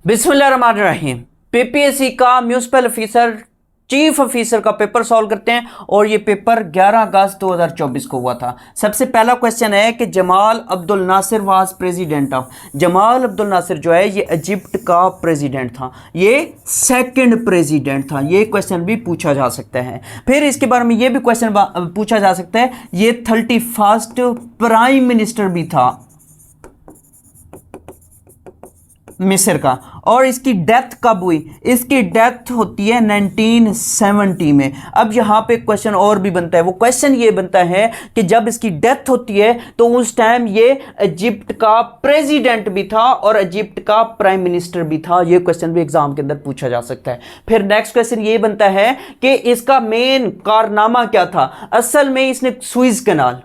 बिस्मिल्लाहिर्रहमानिर्रहीम। पीपीएससी का municipal officer chief officer का पेपर सॉल्व करते हैं और ये पेपर 11 अगस्त 2024 को हुआ था। सबसे पहला क्वेश्चन है कि Jamal Abdul Nasir was president of. Jamal Abdul Nasir जो है ये इजिप्ट का प्रेसिडेंट था, ये सेकंड प्रेसिडेंट था। ये क्वेश्चन भी पूछा जा सकता है। फिर इसके बारे में ये भी क्वेश्चन पूछा जा सकता है, ये 31st प्राइम मिनिस्टर भी था मिस्र का। और इसकी डेथ कब हुई? इसकी डेथ होती है 1970 में। अब यहां पे क्वेश्चन और भी बनता है। वो क्वेश्चन ये बनता है कि जब इसकी डेथ होती है तो उस टाइम ये इजिप्ट का प्रेसिडेंट भी था और इजिप्ट का प्राइम मिनिस्टर भी था। ये क्वेश्चन भी एग्जाम के अंदर पूछा जा सकता है। फिर नेक्स्ट क्वेश्चन ये बनता है कि इसका मेन कारनामा क्या था? असल में इसने सुएज कनाल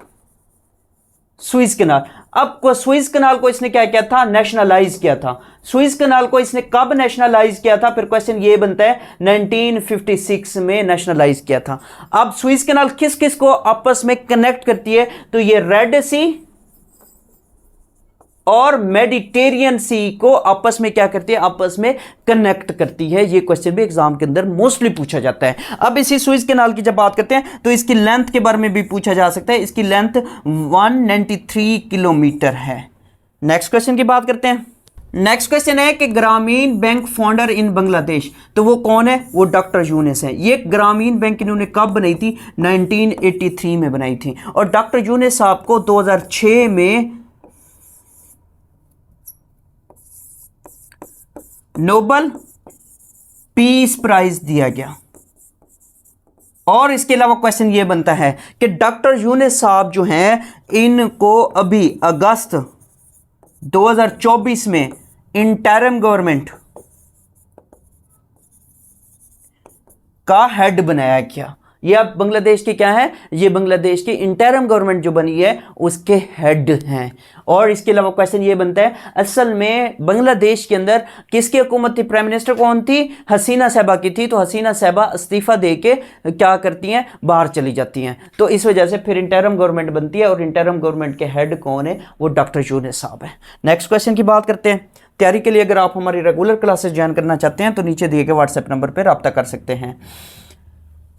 अब सुएज कनाल को इसने क्या किया था? नेशनलाइज किया था। सुएज कनाल को इसने कब नेशनलाइज किया था? फिर क्वेश्चन ये बनता है 1956 में नेशनलाइज किया था। अब सुएज कनाल किस किस को आपस में कनेक्ट करती है? तो ये रेड सी और मेडिटेरियन सी को आपस में क्या करती है? आपस में कनेक्ट करती है। ये क्वेश्चन भी एग्जाम के अंदर मोस्टली पूछा जाता है। अब इसी सुएज कैनाल की जब बात करते हैं तो इसकी लेंथ के बारे में भी पूछा जा सकता है। इसकी लेंथ 193 किलोमीटर है। नेक्स्ट क्वेश्चन की बात करते हैं। नेक्स्ट क्वेश्चन है कि ग्रामीण बैंक फाउंडर इन बांग्लादेश, तो वो कौन है? वो डॉक्टर यूनिस है। ये ग्रामीण बैंक इन्होंने कब बनाई थी? 1983 में बनाई थी। और डॉक्टर यूनिस साहब को 2006 में नोबल पीस प्राइज दिया गया। और इसके अलावा क्वेश्चन यह बनता है कि डॉक्टर यूनिस साहब जो हैं इनको अभी अगस्त 2024 में इंटरिम गवर्नमेंट का हेड बनाया गया। ये अब बांग्लादेश के क्या है? ये बांग्लादेश की इंटरिम गवर्नमेंट जो बनी है उसके हेड हैं। और इसके अलावा क्वेश्चन ये बनता है, असल में बांग्लादेश के अंदर किसकी हुकूमत थी? प्राइम मिनिस्टर कौन थी? हसीना साहबा की थी। तो हसीना साहबा इस्तीफा दे के क्या करती हैं? बाहर चली जाती हैं। तो इस वजह से फिर इंटरिम गवर्नमेंट बनती है और इंटरिम गवर्नमेंट के हेड कौन है? वो डॉक्टर यूनिस साहब है। नेक्स्ट क्वेश्चन की बात करते हैं। तैयारी के लिए अगर आप हमारी रेगुलर क्लासेस ज्वाइन करना चाहते हैं तो नीचे दिए गए व्हाट्सएप नंबर पर रब्ता कर सकते हैं।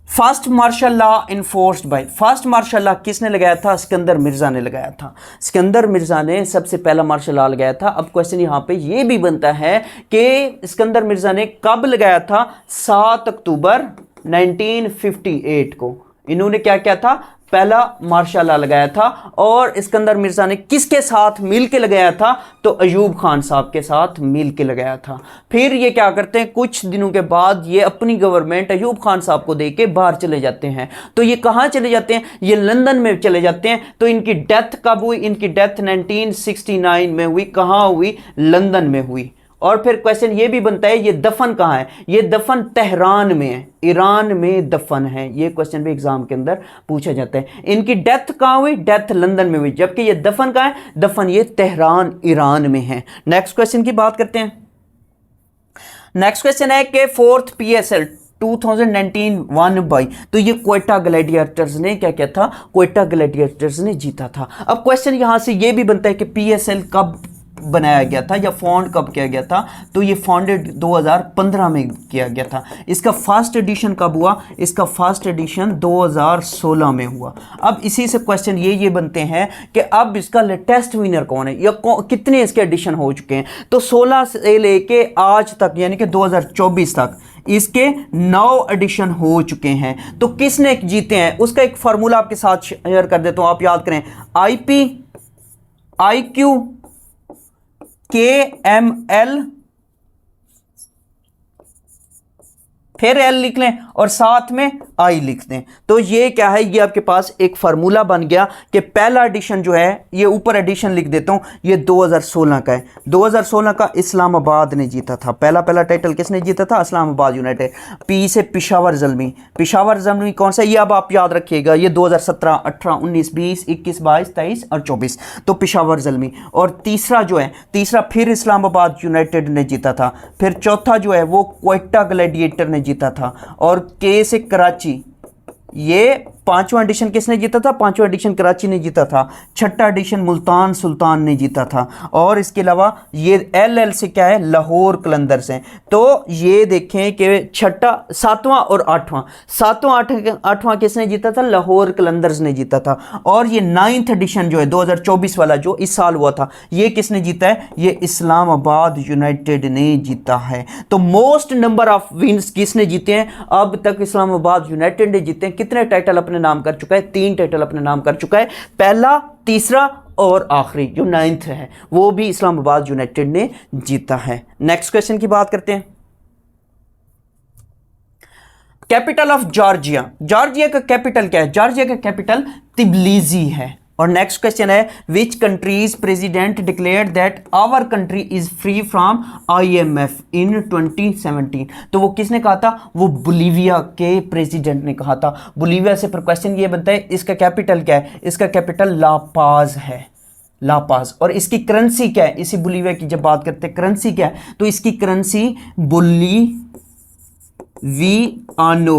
First martial law enforced by, first martial law किसने लगाया था? सिकंदर मिर्जा ने लगाया था। सिकंदर मिर्जा ने सबसे पहला मार्शल लॉ लगाया था। अब क्वेश्चन यहां पे ये भी बनता है कि सिकंदर मिर्जा ने कब लगाया था? 7 अक्टूबर 1958 को इन्होंने क्या किया था? पहला मार्शल लॉ लगाया था। और सिकंदर मिर्जा ने किसके साथ मिल के लगाया था? तो अयूब खान साहब के साथ मिल के लगाया था। फिर ये क्या करते हैं? कुछ दिनों के बाद ये अपनी गवर्नमेंट अयूब खान साहब को दे के बाहर चले जाते हैं। तो ये कहां चले जाते हैं? ये लंदन में चले जाते हैं। तो इनकी डेथ कब हुई? इनकी डेथ 1969 में हुई। कहां हुई? लंदन में हुई। और फिर क्वेश्चन ये भी बनता है, ये दफन कहां है? ये दफन तेहरान में है, ईरान में दफन है। ये क्वेश्चन भी एग्जाम के अंदर पूछा जाता है। इनकी डेथ कहां हुई? डेथ लंदन में हुई। जबकि ये दफन कहां है? दफन ये तेहरान ईरान में है। नेक्स्ट क्वेश्चन की बात करते हैं। नेक्स्ट क्वेश्चन है कि 4th PSL 2019 वन बाई, तो ये क्वेटा ग्लैडिएटर्स ने क्या किया था? क्वेटा ग्लैडिएटर्स ने जीता था। अब क्वेश्चन यहां से ये भी बनता है कि PSL कब बनाया गया था या फाउंड कब किया गया था? तो ये फाउंडेड 2015 में किया गया था। इसका फर्स्ट एडिशन कब हुआ? इसका फर्स्ट एडिशन 2016 में हुआ। अब इसी से क्वेश्चन ये बनते हैं कि अब इसका लेटेस्ट विनर कौन है या कितने इसके एडिशन हो चुके हैं? तो 16 से लेके आज तक यानी कि 2024 तक इसके 9 एडिशन हो चुके हैं। तो किसने जीते हैं उसका एक फार्मूला आपके साथ शेयर कर देता हूं, आप याद करें। IP IQ KML फिर L लिख लें और साथ में I लिख दें। तो ये क्या है? ये आपके पास एक फार्मूला बन गया कि पहला एडिशन जो है, ये ऊपर एडिशन लिख देता हूं, ये 2016 का है। 2016 का इस्लामाबाद ने जीता था। पहला टाइटल किसने जीता था? इस्लामाबाद यूनाइटेड। P से पिशावर ज़ल्मी। पिशावर ज़ल्मी कौन सा? ये अब आप याद रखिएगा, ये 2017, 18, 19, 20, 21, 22, 23 और 24। तो पिशावर ज़ल्मी। और तीसरा जो है, तीसरा फिर इस्लामाबाद यूनाइटेड ने जीता था। फिर चौथा जो है वो क्वेटा ग्लैडिएटर ने जीता था। और K से कराची, ये पांचवा एडिशन किसने जीता था? पांचवा एडिशन कराची ने जीता था। छठा एडिशन मुल्तान सुल्तान ने जीता था। और इसके अलावा ये LL से क्या है? लाहौर कलंदर्स हैं। तो ये देखें कि छठा, सातवां और आठवां, सातवां आठवां किसने जीता था? लाहौर कलंदर्स ने जीता था। और ये 9th एडिशन जो है 2024 वाला जो इस साल हुआ था, ये किसने जीता है? ये इस्लामाबाद यूनाइटेड ने जीता है। तो मोस्ट नंबर ऑफ विन्स किसने जीते हैं? अब तक इस्लामाबाद यूनाइटेड ने जीते हैं। कितने टाइटल अपने नाम कर चुका है? 3 टाइटल अपने नाम कर चुका है। पहला, तीसरा और आखिरी जो 9th है वो भी इस्लामाबाद यूनाइटेड ने जीता है। नेक्स्ट क्वेश्चन की बात करते हैं। कैपिटल ऑफ जॉर्जिया, जॉर्जिया का कैपिटल क्या है? जॉर्जिया का कैपिटल तिब्लिसी है। और नेक्स्ट क्वेश्चन है, which countries president declared that our country is free from IMF in 2017? तो वो किसने कहा था? वो बोलीविया के प्रेसिडेंट ने कहा था। बोलीविया से पर क्वेश्चन ये बनता है, इसका कैपिटल क्या है? इसका कैपिटल ला पाज है, ला पाज। और इसकी करेंसी क्या है? इसी बोलीविया की जब बात करते हैं करेंसी क्या है, तो इसकी करेंसी बोलीवियानो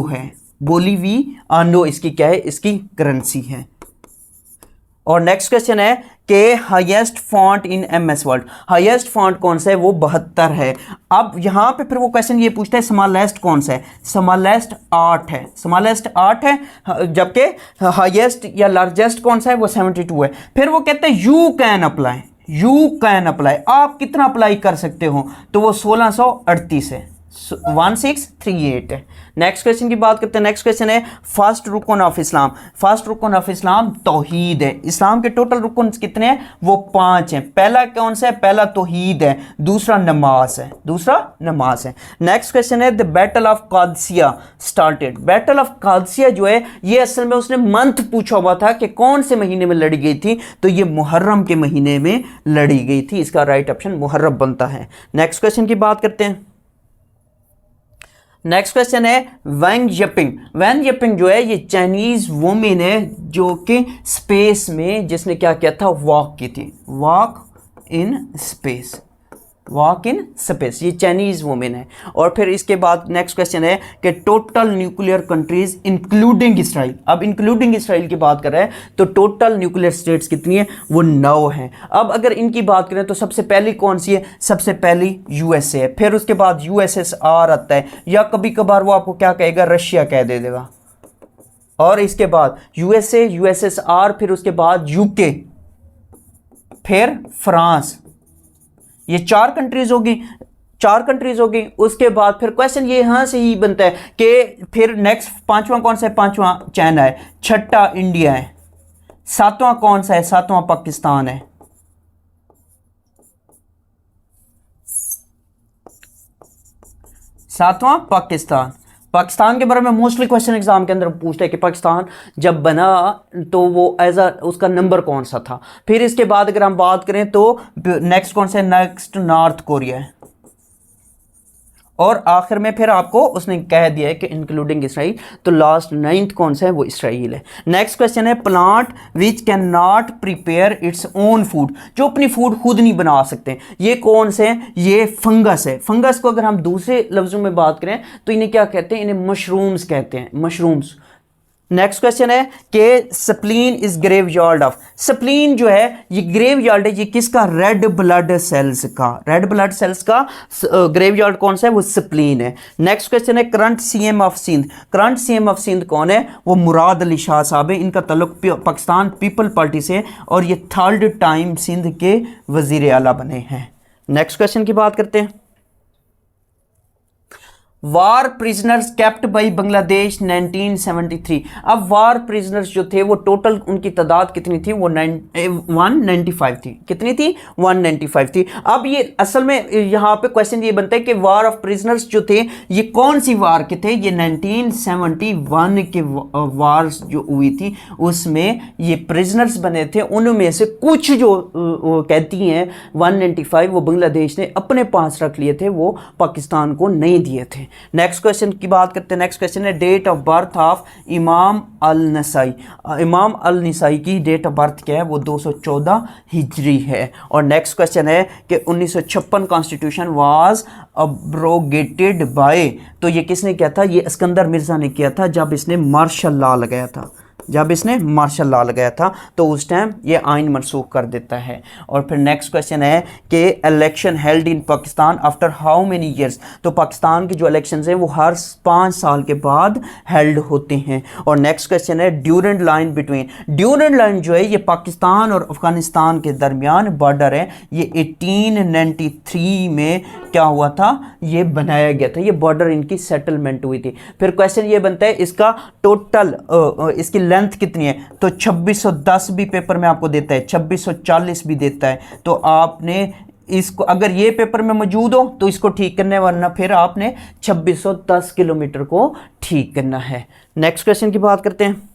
है। बोलीवियानो इसकी क्या है? इसकी करेंसी है। और नेक्स्ट क्वेश्चन है कि हाईएस्ट फॉन्ट इन MS वर्ड, हाईएस्ट फॉन्ट कौन सा है? वो 72 है। अब यहाँ पे फिर वो क्वेश्चन ये पूछता है स्मॉलेस्ट कौन सा है? स्मॉलेस्ट 8 है, स्मॉलेस्ट 8 है। जबकि हाईएस्ट या लार्जेस्ट कौन सा है? वो 72 है। फिर वो कहते हैं you can apply, you can apply, आप कितना अप्लाई कर सकते हो? तो वो 1638 है, 1638 है। नेक्स्ट क्वेश्चन की बात करते हैं। नेक्स्ट क्वेश्चन है, फर्स्ट रुकन ऑफ इस्लाम, फर्स्ट रुकन ऑफ इस्लाम तौहीद है। इस्लाम के टोटल रुकन कितने हैं? वो 5 हैं। पहला कौन सा है? पहला तौहीद है, दूसरा नमाज है, दूसरा नमाज है। नेक्स्ट क्वेश्चन है, the battle of Qadisiyyah started, battle of Qadisiyyah जो है ये असल में उसने मंथ पूछा हुआ था कि कौन से महीने में लड़ी गई थी, तो ये मुहर्रम के महीने में लड़ी गई थी। इसका राइट ऑप्शन मुहर्रम बनता है। नेक्स्ट क्वेश्चन की बात करते हैं। नेक्स्ट क्वेश्चन है, वैंग यपिंग, वैंग यपिंग जो है ये चाइनीज वुमेन है जो कि स्पेस में जिसने क्या किया था? वॉक की थी, walk in space, walk in space, ये चाइनीज वुमेन है। और फिर इसके बाद नेक्स्ट क्वेश्चन है कि total nuclear countries including Israel, अब इंक्लूडिंग इसराइल की बात कर रहे हैं तो टोटल न्यूक्लियर स्टेट्स कितनी है? वो 9 हैं। अब अगर इनकी बात करें तो सबसे पहली कौन सी है? सबसे पहली USA है, फिर उसके बाद USSR आता है, या कभी कभार वो आपको क्या कहेगा? रशिया कह दे देगा। और इसके बाद USA, USSR, फिर उसके बाद UK, फिर फ्रांस, ये 4 कंट्रीज होगी, 4 कंट्रीज होगी। उसके बाद फिर क्वेश्चन ये यहां से ही बनता है कि फिर नेक्स्ट 5वां कौन सा है? 5वां चाइना है, छठा इंडिया है, 7वां कौन सा है? 7वां पाकिस्तान है, 7वां पाकिस्तान। पाकिस्तान के बारे में मोस्टली क्वेश्चन एग्जाम के अंदर पूछते हैं कि पाकिस्तान जब बना तो वो एज अ उसका नंबर कौन सा था। फिर इसके बाद अगर हम बात करें तो नेक्स्ट कौन सा है? नेक्स्ट नॉर्थ कोरिया है। और आखिर में फिर आपको उसने कह दिया है कि इंक्लूडिंग इसराइल, तो लास्ट 9th कौन सा है? वो इसराइल है। नेक्स्ट क्वेश्चन है, plant which can not prepare its own food, जो अपनी फूड खुद नहीं बना सकते, ये कौन से हैं? ये फंगस है। फंगस को अगर हम दूसरे लफ्जों में बात करें तो इन्हें क्या कहते हैं? इन्हें मशरूम्स कहते हैं, मशरूम्स। नेक्स्ट क्वेश्चन है कि spleen is graveyard of, spleen जो है ये ग्रेव यार्ड है, ये किसका? रेड ब्लड सेल्स का, रेड ब्लड सेल्स का ग्रेव यार्ड कौन सा है? वो स्प्लीन है। नेक्स्ट क्वेश्चन है, current CM of Sindh, current CM of Sindh कौन है? वो मुराद अली शाह साहब है। इनका ताल्लुक पाकिस्तान पीपल पार्टी से, और ये 3rd टाइम सिंध के वजीर आला बने हैं। नेक्स्ट क्वेश्चन की बात करते हैं। वार प्रिजनर्स केप्ट बाई बांग्लादेश 1973, अब वार प्रिजनर्स जो थे वो टोटल उनकी तादाद कितनी थी? वो 195 थी। कितनी थी? 195 थी। अब ये असल में यहाँ पे क्वेश्चन ये बनता है कि वार ऑफ प्रिजनर्स जो थे ये कौन सी वार के थे? ये 1971 के वार्स जो हुई थी उसमें ये प्रिजनर्स बने थे, उनमें से कुछ जो कहती हैं 195 वो बांग्लादेश ने अपने पास रख लिए थे, वो पाकिस्तान को नहीं दिए थे। नेक्स्ट क्वेश्चन की बात करते हैं। नेक्स्ट क्वेश्चन है, डेट ऑफ बर्थ ऑफ इमाम अल नसाई, इमाम अल नसाई की डेट ऑफ बर्थ क्या है? वो 214 हिजरी है। और नेक्स्ट क्वेश्चन है कि 1956 कॉन्स्टिट्यूशन वाज अब्रोगेटेड बाय, तो ये किसने किया था? ये सिकंदर मिर्जा ने किया था जब इसने मार्शल लॉ लगाया था, जब इसने मार्शल लॉ लगाया था तो उस टाइम ये आइन मनसूख कर देता है। और फिर नेक्स्ट क्वेश्चन है कि election held in Pakistan after how many years, तो पाकिस्तान के जो इलेक्शन हैं वो हर 5 साल के बाद हेल्ड होते हैं। और नेक्स्ट क्वेश्चन है Durand line between, Durand line जो है ये पाकिस्तान और अफगानिस्तान के दरमियान बॉर्डर है, ये 1893 में क्या हुआ था, ये बनाया गया था, ये बॉर्डर इनकी सेटलमेंट हुई थी। फिर क्वेश्चन ये बनता है इसका टोटल इसकी लेंथ कितनी है, तो 2610 भी पेपर में आपको देता है, 2640 भी देता है। तो आपने इसको अगर ये पेपर में मौजूद हो तो इसको ठीक करना है, वरना फिर आपने 2610 किलोमीटर को ठीक करना है। नेक्स्ट क्वेश्चन की बात करते हैं।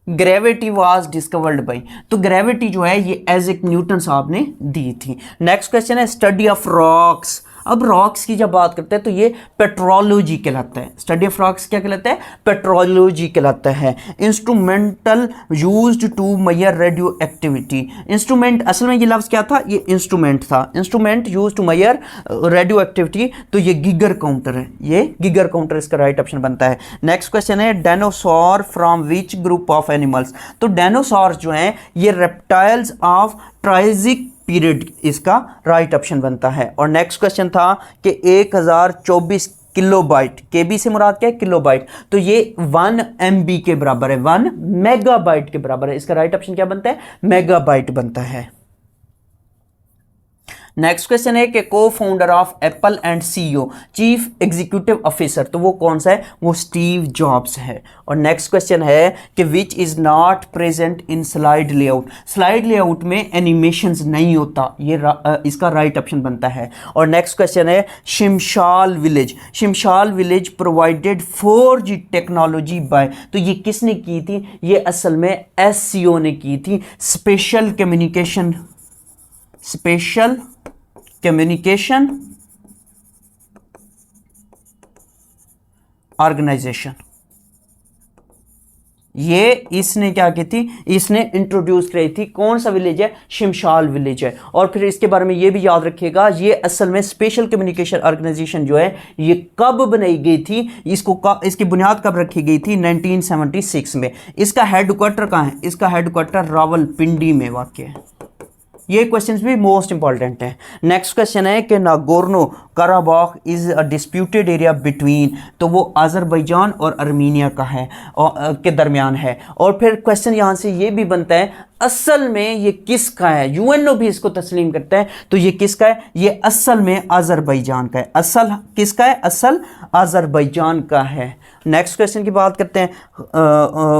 ग्रेविटी वाज डिस्कवर्ड बाई, तो ग्रेविटी जो है ये आइजैक न्यूटन साहब ने दी थी। नेक्स्ट क्वेश्चन है स्टडी ऑफ रॉक्स। अब रॉक्स की जब बात करते हैं तो ये पेट्रोलॉजी कहलाता है। स्टडी ऑफ रॉक्स क्या कहलाता है, पेट्रोलॉजी कहलाता है। Instrumental used to measure radio activity, instrument असल में ये लफ्ज़ क्या था, ये इंस्ट्रूमेंट था, instrument used to measure radio activity, तो ये गिगर काउंटर है, ये गिगर काउंटर इसका राइट ऑप्शन बनता है। नेक्स्ट क्वेश्चन है dinosaur from which group of animals, तो डायनासोर जो हैं ये रेप्टाइल्स ऑफ ट्राइजिक पीरियड, इसका राइट ऑप्शन बनता है। और नेक्स्ट क्वेश्चन था कि 1024 किलोबाइट, केबी से मुराद क्या है, किलोबाइट, तो ये 1 MB के बराबर है, 1 मेगाबाइट के बराबर है, इसका राइट ऑप्शन क्या बनता है, मेगाबाइट बनता है। नेक्स्ट क्वेश्चन है कि को founder of Apple and CEO, chief executive officer, तो वो कौन सा है, वो स्टीव जॉब्स है। और नेक्स्ट क्वेश्चन है कि which is not present in slide layout, slide layout में एनिमेशंस नहीं होता, ये इसका राइट ऑप्शन बनता है। और नेक्स्ट क्वेश्चन है Shimshal village, Shimshal village provided 4G technology by, तो ये किसने की थी, ये असल में SCO ने की थी, स्पेशल कम्युनिकेशन ऑर्गेनाइजेशन, ये इसने क्या की थी, इसने इंट्रोड्यूस करी थी। कौन सा विलेज है, शिमशाल विलेज है। और फिर इसके बारे में ये भी याद रखिएगा, ये असल में स्पेशल कम्युनिकेशन ऑर्गेनाइजेशन जो है ये कब बनाई गई थी, इसकी बुनियाद कब रखी गई थी, 1976 में। इसका हेडक्वार्टर कहाँ है, इसका हेडक्वार्टर रावलपिंडी में वाक़ है। ये क्वेश्चंस भी मोस्ट इंपॉर्टेंट है। नेक्स्ट क्वेश्चन है कि Nagorno Karabakh is a disputed area between, तो वो अजरबैजान और आर्मीनिया का है और के दरमियान है। और फिर क्वेश्चन यहाँ से ये भी बनता है असल में ये किसका है, यूएनओ भी इसको तस्लीम करता है, तो ये किसका है, ये असल में अजरबैजान का है। असल किसका है, असल अजरबैजान का है। नेक्स्ट क्वेश्चन की बात करते हैं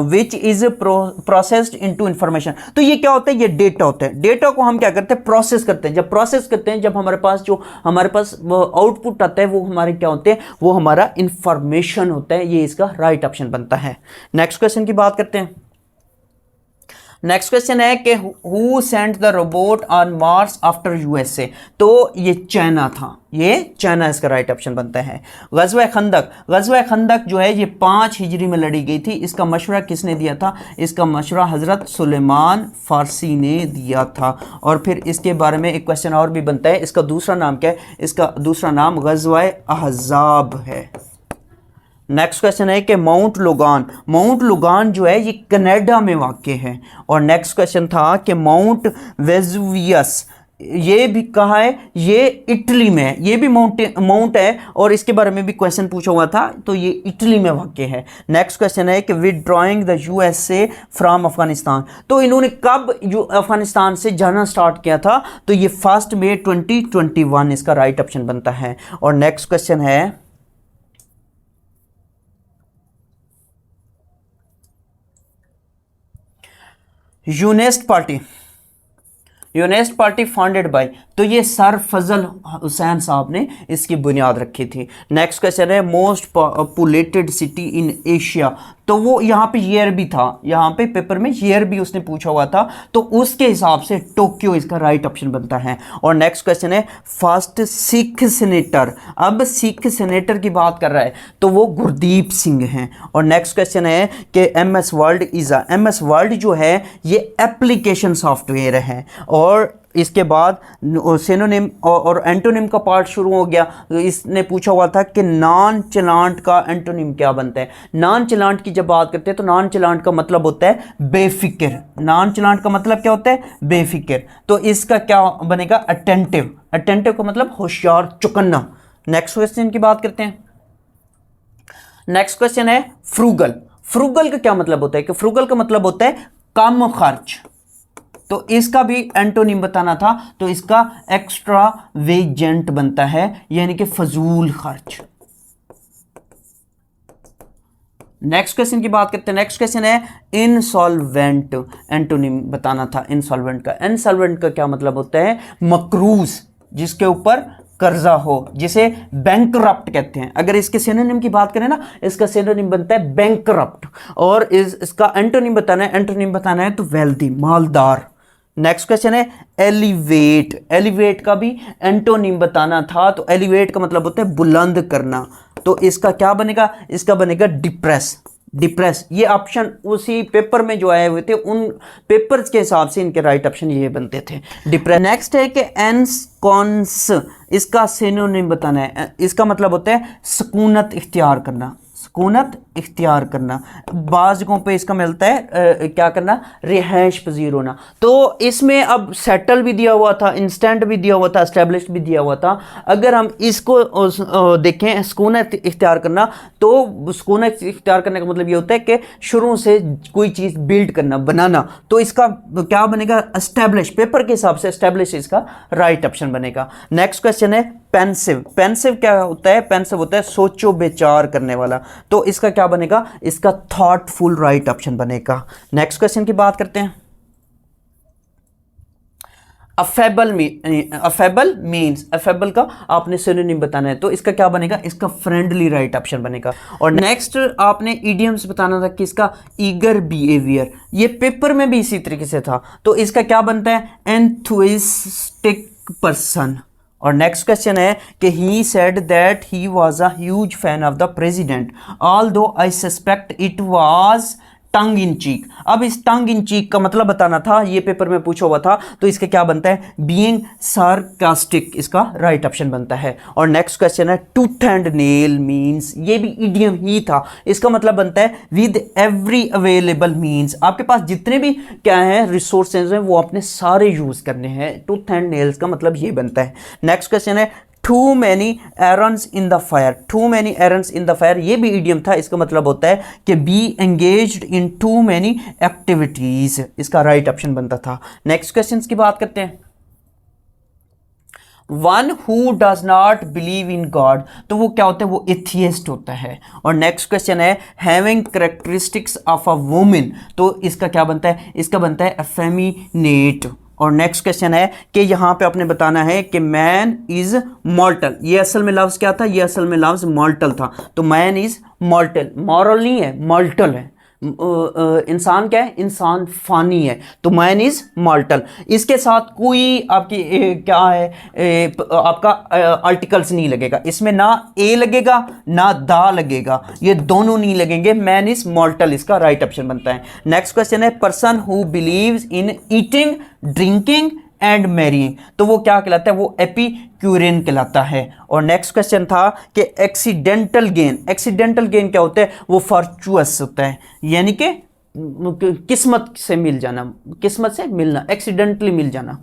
which is processed into information, तो ये क्या होता है, ये डेटा होता है। डेटा को हम क्या करते हैं, प्रोसेस करते हैं। जब प्रोसेस करते हैं, जब हमारे पास आउटपुट आता है वो हमारे क्या होते हैं, वो हमारा इंफॉर्मेशन होता है। ये इसका राइट ऑप्शन बनता है। नेक्स्ट क्वेश्चन की बात करते हैं। नेक्स्ट क्वेश्चन है कि who sent the robot on Mars after USA, तो ये चाइना था, ये चाइना इसका राइट ऑप्शन बनता है। गज़वा खंदक, गज़वा खंदक जो है ये 5 हिजरी में लड़ी गई थी। इसका मशवरा किसने दिया था, इसका मशवरा हज़रत सुलेमान फ़ारसी ने दिया था। और फिर इसके बारे में एक क्वेश्चन और भी बनता है, इसका दूसरा नाम क्या है, इसका दूसरा नाम गज़वा अहज़ाब है। नेक्स्ट क्वेश्चन है कि माउंट लोगान जो है ये कनाडा में वाक़ है। और नेक्स्ट क्वेश्चन था कि माउंट वेजुवियस, ये भी कहाँ है, ये इटली में है, ये भी माउंट है और इसके बारे में भी क्वेश्चन पूछा हुआ था, तो ये इटली में वाक़ है। नेक्स्ट क्वेश्चन है कि withdrawing the USA from Afghanistan, तो इन्होंने कब अफगानिस्तान से जाना स्टार्ट किया था, तो ये 1 मई 2021 इसका राइट ऑप्शन बनता है। और नेक्स्ट क्वेश्चन है यूनेस्ट पार्टी फाउंडेड बाय, तो ये सर फजल हुसैन साहब ने इसकी बुनियाद रखी थी। नेक्स्ट क्वेश्चन है most populated city in Asia, तो वो यहाँ पे ईयर भी था, यहाँ पे पेपर में ईयर भी उसने पूछा हुआ था, तो उसके हिसाब से टोक्यो इसका राइट ऑप्शन बनता है। और नेक्स्ट क्वेश्चन है फर्स्ट सिख सेनेटर, अब सिख सेनेटर की बात कर रहा है तो वो गुरदीप सिंह हैं। और नेक्स्ट क्वेश्चन है कि MS वर्ड जो है ये एप्लीकेशन सॉफ्टवेयर है। और इसके बाद सिनोनिम और एंटोनिम का पार्ट शुरू हो गया। इसने पूछा हुआ था कि नॉन चलांट का एंटोनिम क्या बनता है। नॉन चलांट की जब बात करते हैं तो नॉन चलांट का मतलब होता है बेफिक्र। नॉन चलांट का मतलब क्या होता है? बेफिक्र। तो इसका क्या बनेगा? अटेंटिव। अटेंटिव का मतलब होशियार, चौकन्ना। नेक्स्ट क्वेश्चन की बात करते हैं। नेक्स्ट क्वेश्चन है फ्रूगल। फ्रूगल का क्या मतलब होता है? कि फ्रूगल का मतलब होता है कम खर्च। तो इसका भी एंटोनिम बताना था, तो इसका एक्स्ट्रा वेजेंट बनता है, यानी कि फजूल खर्च। नेक्स्ट क्वेश्चन की बात करते हैं। नेक्स्ट क्वेश्चन है इनसॉल्वेंट। एंटोनिम बताना था इनसॉल्वेंट का। इनसॉल्वेंट का क्या मतलब होता है? मकरूज, जिसके ऊपर कर्जा हो, जिसे बैंकरप्ट कहते हैं। अगर इसके सिनोनिम की बात करें ना, इसका सिनोनिम बनता है बैंकरप्ट। और इसका एंटोनिम बताना है, एंटोनिम बताना है तो वेल्दी, मालदार। नेक्स्ट क्वेश्चन है एलिवेट। एलिवेट का भी एंटोनिम बताना था, तो एलिवेट का मतलब होता है बुलंद करना। तो इसका क्या बनेगा? इसका बनेगा डिप्रेस। डिप्रेस। ये ऑप्शन उसी पेपर में जो आए हुए थे, उन पेपर्स के हिसाब से इनके राइट ऑप्शन ये बनते थे, डिप्रेस। नेक्स्ट है कि एनस्कॉन्स। इसका सिनोनिम बताना है। इसका मतलब होता है सुकूनत इख्तियार करना। सुकूनत इख्तियार करना। बाज़ जगहों पे इसका मिलता है क्या करना? रिहाइश पजीर होना। तो इसमें अब सेटल भी दिया हुआ था, इंस्टेंट भी दिया हुआ था, एस्टेब्लिश भी दिया हुआ था। अगर हम इसको देखें सुकूनत इख्तियार करना, तो सुकूनत इख्तियार करने का मतलब ये होता है कि शुरू से कोई चीज़ बिल्ड करना, बनाना। तो इसका क्या बनेगा? एस्टेब्लिश। पेपर के हिसाब से एस्टेब्लिश इसका राइट ऑप्शन बनेगा। नेक्स्ट क्वेश्चन है पेंसिव। पेंसिव क्या होता है? पेंसिव होता है सोचो विचार करने वाला। तो इसका क्या बनेगा? इसका थॉटफुल राइट ऑप्शन बनेगा। नेक्स्ट क्वेश्चन की बात करते हैं। अफेबल मीन्स, अफेबल का आपने सिनोनिम बताना है, तो इसका क्या बनेगा? इसका फ्रेंडली राइट ऑप्शन बनेगा। और नेक्स्ट आपने इडियम्स बताना था कि इसका ईगर बिहेवियर, ये पेपर में भी इसी तरीके से था, तो इसका क्या बनता है? Enthusiastic person. और नेक्स्ट क्वेश्चन है कि he said that he was a huge fan of the president although I suspect it was tongue in cheek. अब इस टंग इन चीक का मतलब बताना था, ये पेपर में पूछा हुआ था, तो इसका क्या बनता है? बीइंग सार्कास्टिक, इसका राइट ऑप्शन बनता है। और नेक्स्ट क्वेश्चन है टूथ एंड नेल मीन्स, ये भी इडियम ही था, इसका मतलब बनता है विद एवरी अवेलेबल मीन्स। आपके पास जितने भी क्या है रिसोर्सेज हैं, वो आपने सारे यूज करने हैं। टूथ एंड नेल्स का मतलब ये बनता है। नेक्स्ट क्वेश्चन है too many irons in the fire. Too many irons in the fire, ये भी इडियम था, इसका मतलब होता है कि be engaged in too many activities, इसका राइट ऑप्शन बनता था। नेक्स्ट क्वेश्चन की बात करते हैं। One who does not believe in God, तो वो क्या होता है? वो एथियस्ट होता है। और नेक्स्ट क्वेश्चन है having characteristics of a woman, तो इसका क्या बनता है? इसका बनता है एफेमिनेट। और नेक्स्ट क्वेश्चन है कि यहाँ पे आपने बताना है कि मैन इज मॉर्टल। ये असल में लफ्ज क्या था? ये असल में लफ्ज मॉर्टल था। तो मैन इज मॉर्टल, मॉरल नहीं है, मॉर्टल है। इंसान क्या है? इंसान फानी है, तो मैन इज मॉर्टल। इसके साथ कोई आपकी क्या है आपका आर्टिकल्स नहीं लगेगा, इसमें ना ए लगेगा ना दा लगेगा, ये दोनों नहीं लगेंगे। मैन इज मॉर्टल इसका राइट ऑप्शन बनता है। नेक्स्ट क्वेश्चन है person who believes in eating, drinking and marrying, तो वो क्या कहलाता है? वो एपिक्यूरियन कहलाता है। और नेक्स्ट क्वेश्चन था कि एक्सीडेंटल गेन। एक्सीडेंटल गेन क्या होता है? वो फॉर्चुअस होता है, यानी कि किस्मत से मिल जाना, किस्मत से मिलना, एक्सीडेंटली मिल जाना।